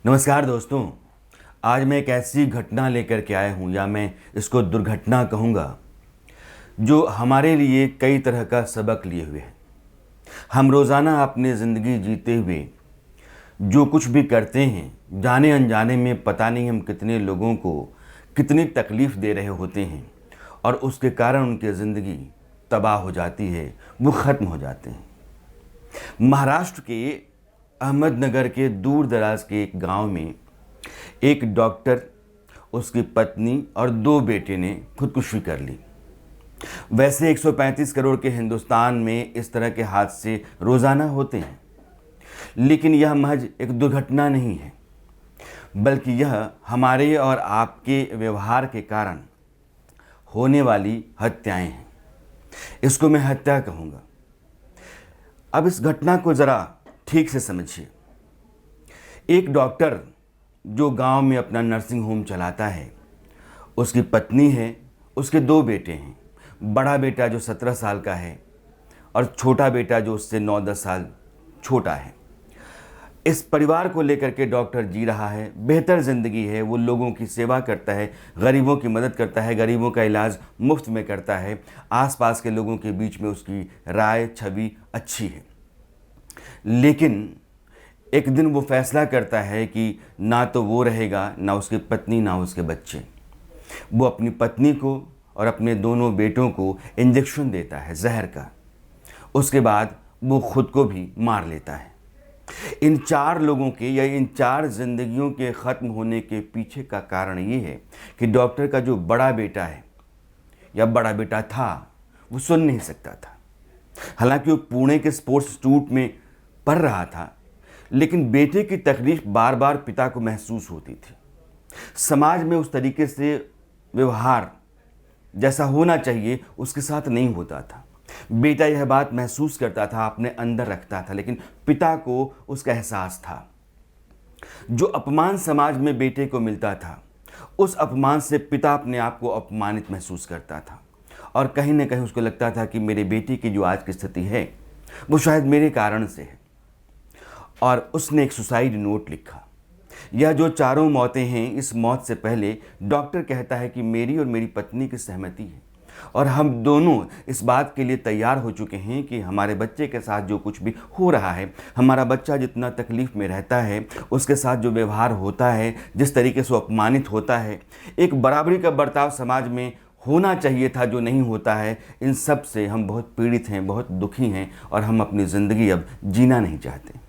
नमस्कार दोस्तों। आज मैं एक ऐसी घटना लेकर के आया हूँ, या मैं इसको दुर्घटना कहूँगा, जो हमारे लिए कई तरह का सबक लिए हुए है। हम रोज़ाना अपनी ज़िंदगी जीते हुए जो कुछ भी करते हैं, जाने अनजाने में पता नहीं हम कितने लोगों को कितनी तकलीफ़ दे रहे होते हैं, और उसके कारण उनकी ज़िंदगी तबाह हो जाती है, वो ख़त्म हो जाते हैं। महाराष्ट्र के अहमदनगर के दूर दराज के एक गांव में एक डॉक्टर, उसकी पत्नी और 2 बेटे ने खुदकुशी कर ली। वैसे 135 करोड़ के हिंदुस्तान में इस तरह के हादसे रोज़ाना होते हैं, लेकिन यह महज एक दुर्घटना नहीं है, बल्कि यह हमारे और आपके व्यवहार के कारण होने वाली हत्याएं हैं। इसको मैं हत्या कहूँगा। अब इस घटना को ज़रा ठीक से समझिए। एक डॉक्टर जो गांव में अपना नर्सिंग होम चलाता है, उसकी पत्नी है, उसके 2 बेटे हैं। बड़ा बेटा जो 17 साल का है और छोटा बेटा जो उससे 9-10 साल छोटा है। इस परिवार को लेकर के डॉक्टर जी रहा है, बेहतर ज़िंदगी है। वो लोगों की सेवा करता है, गरीबों की मदद करता है, गरीबों का इलाज मुफ्त में करता है। आसपास के लोगों के बीच में उसकी राय छवि अच्छी है। लेकिन एक दिन वो फैसला करता है कि ना तो वो रहेगा, ना उसकी पत्नी, ना उसके बच्चे। वो अपनी पत्नी को और अपने दोनों बेटों को इंजेक्शन देता है जहर का। उसके बाद वो खुद को भी मार लेता है। इन 4 लोगों के, या इन 4 जिंदगियों के ख़त्म होने के पीछे का कारण ये है कि डॉक्टर का जो बड़ा बेटा है, या बड़ा बेटा था, वो सुन नहीं सकता था। हालांकि वो पुणे के स्पोर्ट्स इंस्टीट्यूट में पढ़ रहा था, लेकिन बेटे की तकलीफ बार बार पिता को महसूस होती थी। समाज में उस तरीके से व्यवहार जैसा होना चाहिए उसके साथ नहीं होता था। बेटा यह बात महसूस करता था, अपने अंदर रखता था, लेकिन पिता को उसका एहसास था। जो अपमान समाज में बेटे को मिलता था, उस अपमान से पिता अपने आप को अपमानित महसूस करता था, और कहीं ना कहीं उसको लगता था कि मेरे बेटे की जो आज की स्थिति है वो शायद मेरे कारण से है। और उसने एक सुसाइड नोट लिखा। यह जो 4 मौतें हैं, इस मौत से पहले डॉक्टर कहता है कि मेरी और मेरी पत्नी की सहमति है, और हम दोनों इस बात के लिए तैयार हो चुके हैं कि हमारे बच्चे के साथ जो कुछ भी हो रहा है, हमारा बच्चा जितना तकलीफ़ में रहता है, उसके साथ जो व्यवहार होता है, जिस तरीके से वो अपमानित होता है, एक बराबरी का बर्ताव समाज में होना चाहिए था जो नहीं होता है। इन सब से हम बहुत पीड़ित हैं, बहुत दुखी हैं, और हम अपनी ज़िंदगी अब जीना नहीं चाहते।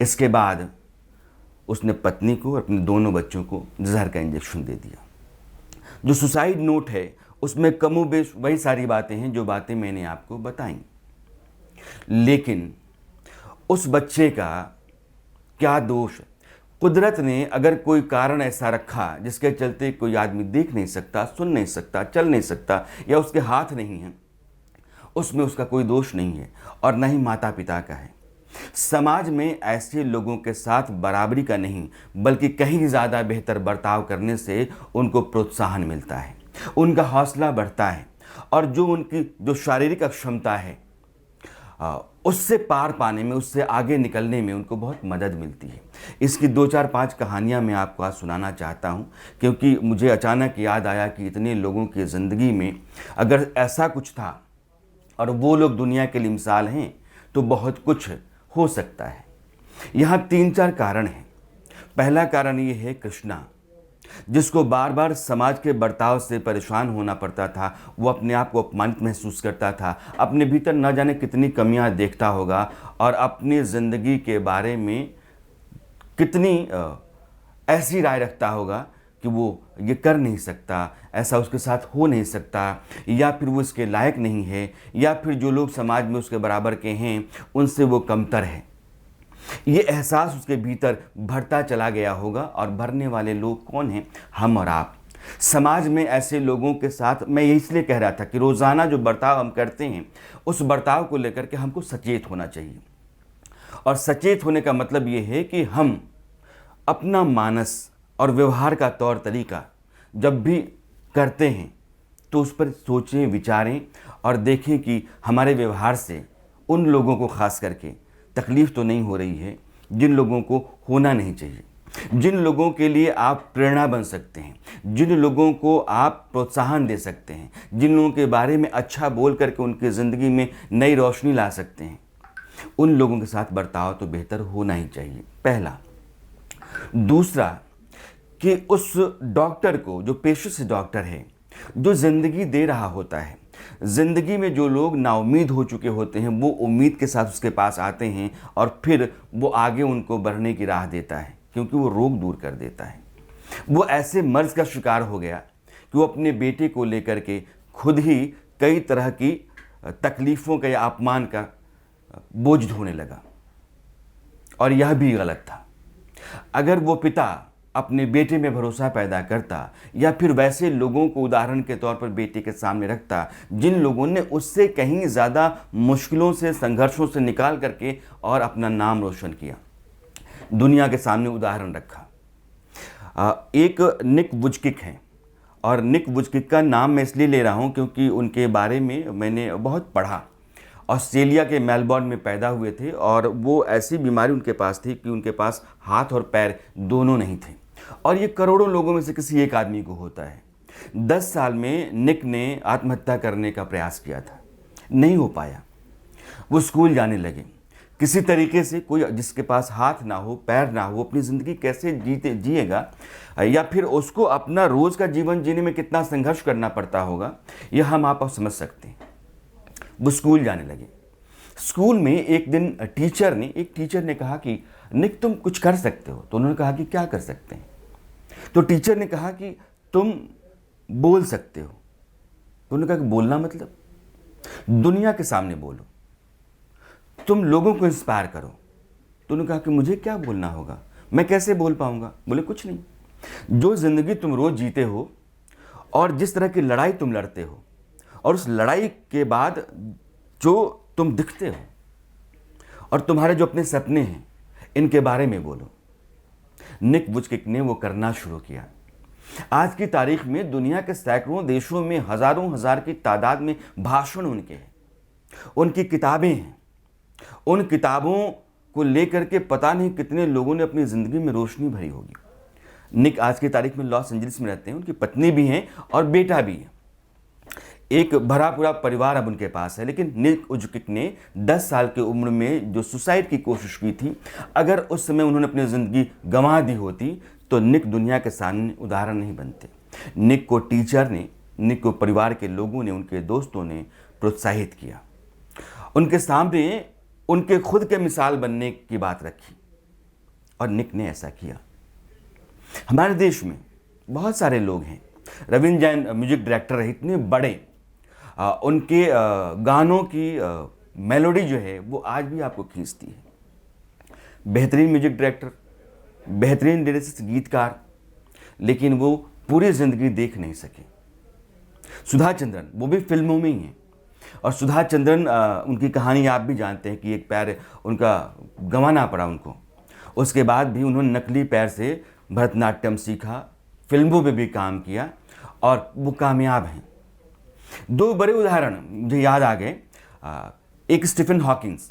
इसके बाद उसने पत्नी को और अपने दोनों बच्चों को जहर का इंजेक्शन दे दिया। जो सुसाइड नोट है उसमें कमोबेश वही सारी बातें हैं जो बातें मैंने आपको बताई। लेकिन उस बच्चे का क्या दोष है? कुदरत ने अगर कोई कारण ऐसा रखा जिसके चलते कोई आदमी देख नहीं सकता, सुन नहीं सकता, चल नहीं सकता, या उसके हाथ नहीं है, उसमें उसका कोई दोष नहीं है, और न ही माता पिता का है। समाज में ऐसे लोगों के साथ बराबरी का नहीं, बल्कि कहीं ज़्यादा बेहतर बर्ताव करने से उनको प्रोत्साहन मिलता है, उनका हौसला बढ़ता है, और जो उनकी जो शारीरिक अक्षमता है उससे पार पाने में, उससे आगे निकलने में उनको बहुत मदद मिलती है। इसकी 2-4-5 कहानियाँ मैं आपको आज सुनाना चाहता हूँ, क्योंकि मुझे अचानक याद आया कि इतने लोगों की ज़िंदगी में अगर ऐसा कुछ था और वो लोग दुनिया के लिए मिसाल हैं, तो बहुत कुछ हो सकता है। यहाँ 3-4 कारण हैं। पहला कारण ये है कृष्णा, जिसको बार बार समाज के बर्ताव से परेशान होना पड़ता था। वो अपने आप को अपमानित महसूस करता था, अपने भीतर न जाने कितनी कमियां देखता होगा, और अपनी ज़िंदगी के बारे में कितनी ऐसी राय रखता होगा कि वो ये कर नहीं सकता, ऐसा उसके साथ हो नहीं सकता, या फिर वो इसके लायक नहीं है, या फिर जो लोग समाज में उसके बराबर के हैं उनसे वो कमतर है। ये एहसास उसके भीतर भरता चला गया होगा, और भरने वाले लोग कौन हैं? हम और आप। समाज में ऐसे लोगों के साथ मैं ये इसलिए कह रहा था कि रोज़ाना जो बर्ताव हम करते हैं, उस बर्ताव को लेकर के हमको सचेत होना चाहिए। और सचेत होने का मतलब ये है कि हम अपना मानस और व्यवहार का तौर तरीका जब भी करते हैं तो उस पर सोचें, विचारें, और देखें कि हमारे व्यवहार से उन लोगों को खास करके तकलीफ़ तो नहीं हो रही है जिन लोगों को होना नहीं चाहिए। जिन लोगों के लिए आप प्रेरणा बन सकते हैं, जिन लोगों को आप प्रोत्साहन दे सकते हैं, जिन लोगों के बारे में अच्छा बोल करके उनकी ज़िंदगी में नई रोशनी ला सकते हैं, उन लोगों के साथ बर्ताव तो बेहतर होना ही चाहिए, पहला। दूसरा कि उस डॉक्टर को, जो पेशे से डॉक्टर है, जो ज़िंदगी दे रहा होता है, ज़िंदगी में जो लोग नाउम्मीद हो चुके होते हैं, वो उम्मीद के साथ उसके पास आते हैं और फिर वो आगे उनको बढ़ने की राह देता है, क्योंकि वो रोग दूर कर देता है। वो ऐसे मर्ज का शिकार हो गया कि वो अपने बेटे को लेकर के खुद ही कई तरह की तकलीफ़ों का या अपमान का बोझ ढोने लगा, और यह भी गलत था। अगर वो पिता अपने बेटे में भरोसा पैदा करता, या फिर वैसे लोगों को उदाहरण के तौर पर बेटे के सामने रखता जिन लोगों ने उससे कहीं ज़्यादा मुश्किलों से, संघर्षों से निकाल करके और अपना नाम रोशन किया, दुनिया के सामने उदाहरण रखा। एक निक वुजकिक हैं, और निक वुजकिक का नाम मैं इसलिए ले रहा हूँ क्योंकि उनके बारे में मैंने बहुत पढ़ा। ऑस्ट्रेलिया के मेलबर्न में पैदा हुए थे, और वो ऐसी बीमारी उनके पास थी कि उनके पास हाथ और पैर दोनों नहीं थे, और ये करोड़ों लोगों में से किसी एक आदमी को होता है। 10 साल में निक ने आत्महत्या करने का प्रयास किया था, नहीं हो पाया। वो स्कूल जाने लगे, किसी तरीके से कोई जिसके पास हाथ ना हो, पैर ना हो, अपनी ज़िंदगी कैसे जिएगा, या फिर उसको अपना रोज़ का जीवन जीने में कितना संघर्ष करना पड़ता होगा, यह हम आप समझ सकते हैं। वो स्कूल जाने लगे। स्कूल में एक दिन एक टीचर ने कहा कि निक तुम कुछ कर सकते हो। तो उन्होंने कहा कि क्या कर सकते हैं? तो टीचर ने कहा कि तुम बोल सकते हो। तो उन्होंने कहा कि बोलना मतलब? दुनिया के सामने बोलो, तुम लोगों को इंस्पायर करो। तो उन्होंने कहा कि मुझे क्या बोलना होगा, मैं कैसे बोल पाऊंगा? बोले कुछ नहीं, जो ज़िंदगी तुम रोज़ जीते हो और जिस तरह की लड़ाई तुम लड़ते हो, और उस लड़ाई के बाद जो तुम दिखते हो और तुम्हारे जो अपने सपने हैं, इनके बारे में बोलो। निक वुजकिक ने वो करना शुरू किया। आज की तारीख में दुनिया के सैकड़ों देशों में हज़ारों हज़ार की तादाद में भाषण उनके हैं, उनकी किताबें हैं। उन किताबों को लेकर के पता नहीं कितने लोगों ने अपनी ज़िंदगी में रोशनी भरी होगी। निक आज की तारीख में लॉस एंजलिस में रहते हैं, उनकी पत्नी भी हैं और बेटा भी है। एक भरा पूरा परिवार अब उनके पास है। लेकिन निक वुजकिक ने 10 साल की उम्र में जो सुसाइड की कोशिश की थी, अगर उस समय उन्होंने अपनी ज़िंदगी गंवा दी होती तो निक दुनिया के सामने उदाहरण नहीं बनते। निक को टीचर ने, निक को परिवार के लोगों ने, उनके दोस्तों ने प्रोत्साहित किया, उनके सामने उनके खुद के मिसाल बनने की बात रखी, और निक ने ऐसा किया। हमारे देश में बहुत सारे लोग हैं। रविंद्र जैन म्यूजिक डायरेक्टर है, इतने बड़े, उनके गानों की मेलोडी जो है वो आज भी आपको खींचती है। बेहतरीन म्यूजिक डायरेक्टर, बेहतरीन लिरिसिस्ट, गीतकार, लेकिन वो पूरी ज़िंदगी देख नहीं सके। सुधा चंद्रन, वो भी फिल्मों में ही हैं, और सुधा चंद्रन उनकी कहानी आप भी जानते हैं कि एक पैर उनका गंवाना पड़ा उनको। उसके बाद भी उन्होंने नकली पैर से भरतनाट्यम सीखा, फिल्मों में भी काम किया, और वो कामयाब हैं। 2 बड़े उदाहरण मुझे याद आ गए, एक स्टीफन हॉकिंस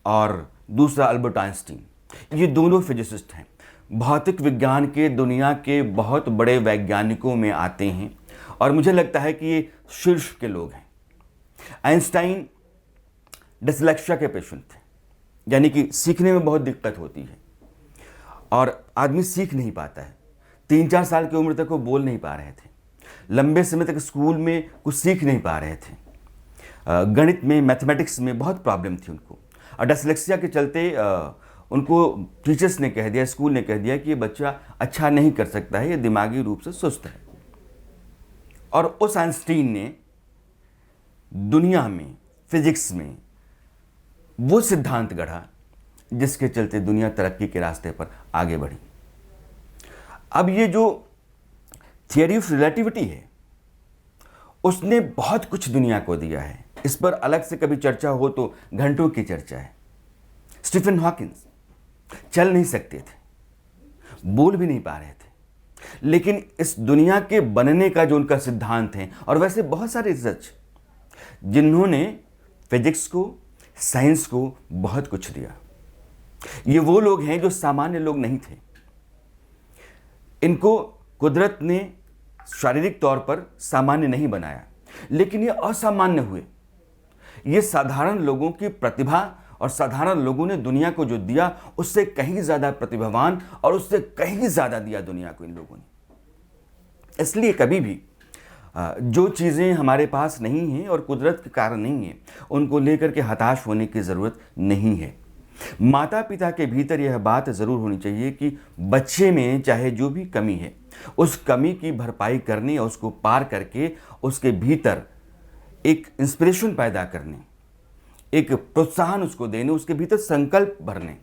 और दूसरा अल्बर्ट आइंस्टीन। ये दोनों फिजिसिस्ट हैं, भौतिक विज्ञान के दुनिया के बहुत बड़े वैज्ञानिकों में आते हैं, और मुझे लगता है कि ये शीर्ष के लोग हैं। आइंस्टाइन डिसलेक्सिया के पेशेंट थे, यानी कि सीखने में बहुत दिक्कत होती है और आदमी सीख नहीं पाता है। 3-4 साल की उम्र तक वो बोल नहीं पा रहे थे, लंबे समय तक स्कूल में कुछ सीख नहीं पा रहे थे, गणित में, मैथमेटिक्स में बहुत प्रॉब्लम थी उनको, और डिसलेक्सिया के चलते उनको टीचर्स ने कह दिया, स्कूल ने कह दिया कि ये बच्चा अच्छा नहीं कर सकता है, ये दिमागी रूप से सुस्त है। और उस आइंस्टीन ने दुनिया में, फिजिक्स में वो सिद्धांत गढ़ा जिसके चलते दुनिया तरक्की के रास्ते पर आगे बढ़ी। अब ये जो थियरी ऑफ रिलेटिविटी है, उसने बहुत कुछ दुनिया को दिया है। इस पर अलग से कभी चर्चा हो तो घंटों की चर्चा है। स्टीफन हॉकिंस चल नहीं सकते थे, बोल भी नहीं पा रहे थे, लेकिन इस दुनिया के बनने का जो उनका सिद्धांत है, और वैसे बहुत सारे रिसर्च जिन्होंने फिजिक्स को, साइंस को बहुत कुछ दिया। ये वो लोग हैं जो सामान्य लोग नहीं थे। इनको कुदरत ने शारीरिक तौर पर सामान्य नहीं बनाया, लेकिन ये असामान्य हुए। ये साधारण लोगों की प्रतिभा और साधारण लोगों ने दुनिया को जो दिया उससे कहीं ज़्यादा प्रतिभावान और उससे कहीं ज़्यादा दिया दुनिया को इन लोगों ने। इसलिए कभी भी जो चीज़ें हमारे पास नहीं हैं और कुदरत के कारण नहीं हैं, उनको लेकर के हताश होने की ज़रूरत नहीं है। माता पिता के भीतर यह बात ज़रूर होनी चाहिए कि बच्चे में चाहे जो भी कमी है, उस कमी की भरपाई करने और उसको पार करके उसके भीतर एक इंस्पिरेशन पैदा करने, एक प्रोत्साहन उसको देने, उसके भीतर संकल्प भरने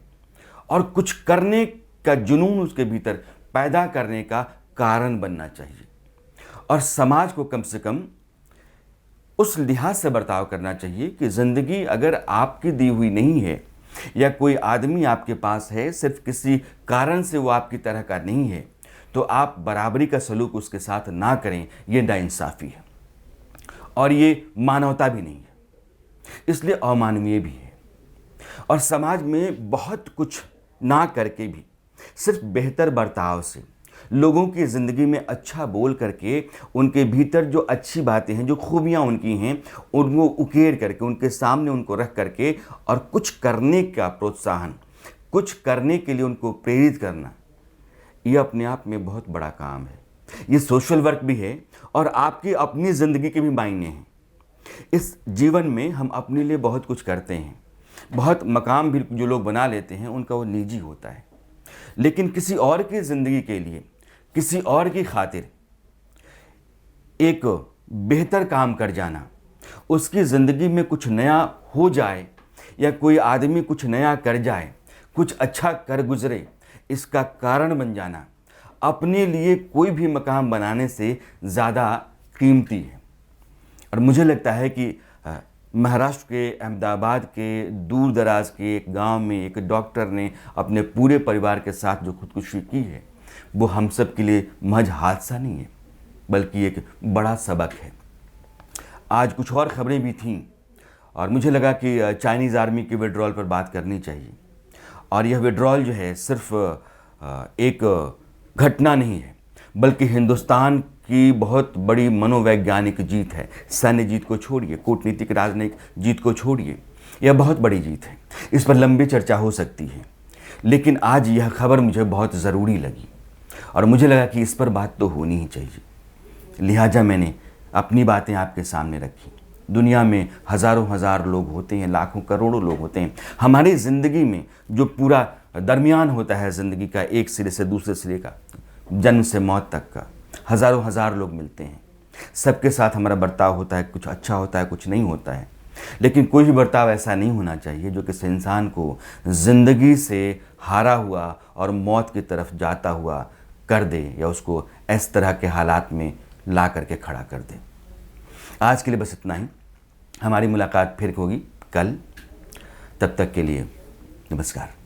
और कुछ करने का जुनून उसके भीतर पैदा करने का कारण बनना चाहिए। और समाज को कम से कम उस लिहाज से बर्ताव करना चाहिए कि ज़िंदगी अगर आपकी दी हुई नहीं है या कोई आदमी आपके पास है सिर्फ किसी कारण से वो आपकी तरह का नहीं है, तो आप बराबरी का सलूक उसके साथ ना करें। ये नाइंसाफ़ी है और ये मानवता भी नहीं है, इसलिए अमानवीय भी है। और समाज में बहुत कुछ ना करके भी सिर्फ बेहतर बर्ताव से लोगों की ज़िंदगी में अच्छा बोल करके उनके भीतर जो अच्छी बातें हैं, जो खूबियाँ उनकी हैं, उनको उकेर करके उनके सामने उनको रख करके और कुछ करने का प्रोत्साहन, कुछ करने के लिए उनको प्रेरित करना, ये अपने आप में बहुत बड़ा काम है। ये सोशल वर्क भी है और आपकी अपनी ज़िंदगी के भी मायने हैं। इस जीवन में हम अपने लिए बहुत कुछ करते हैं, बहुत मकाम भी जो लोग बना लेते हैं उनका वो निजी होता है, लेकिन किसी और की ज़िंदगी के लिए, किसी और की खातिर एक बेहतर काम कर जाना, उसकी ज़िंदगी में कुछ नया हो जाए या कोई आदमी कुछ नया कर जाए, कुछ अच्छा कर गुजरे, इसका कारण बन जाना अपने लिए कोई भी मकाम बनाने से ज़्यादा कीमती है। और मुझे लगता है कि महाराष्ट्र के अहमदाबाद के दूर दराज के एक गांव में एक डॉक्टर ने अपने पूरे परिवार के साथ जो खुदकुशी की है, वो हम सब के लिए महज हादसा नहीं है, बल्कि एक बड़ा सबक है। आज कुछ और खबरें भी थीं और मुझे लगा कि चाइनीज़ आर्मी के विड्रॉल पर बात करनी चाहिए। और यह विड्रॉल जो है सिर्फ एक घटना नहीं है, बल्कि हिंदुस्तान की बहुत बड़ी मनोवैज्ञानिक जीत है। सैन्य जीत को छोड़िए, कूटनीतिक राजनयिक जीत को छोड़िए, यह बहुत बड़ी जीत है। इस पर लंबी चर्चा हो सकती है, लेकिन आज यह खबर मुझे बहुत ज़रूरी लगी और मुझे लगा कि इस पर बात तो होनी ही चाहिए। लिहाजा मैंने अपनी बातें आपके सामने रखी। दुनिया में हज़ारों हज़ार लोग होते हैं, लाखों करोड़ों लोग होते हैं। हमारी ज़िंदगी में जो पूरा दरमियान होता है ज़िंदगी का, एक सिरे से दूसरे सिरे का, जन्म से मौत तक का, हज़ारों हज़ार लोग मिलते हैं। सबके साथ हमारा बर्ताव होता है, कुछ अच्छा होता है, कुछ नहीं होता है, लेकिन कोई भी बर्ताव ऐसा नहीं होना चाहिए जो किसी इंसान को ज़िंदगी से हारा हुआ और मौत की तरफ जाता हुआ कर दे या उसको इस तरह के हालात में ला करके खड़ा कर दे। आज के लिए बस इतना ही। हमारी मुलाकात फिर होगी कल। तब तक के लिए नमस्कार।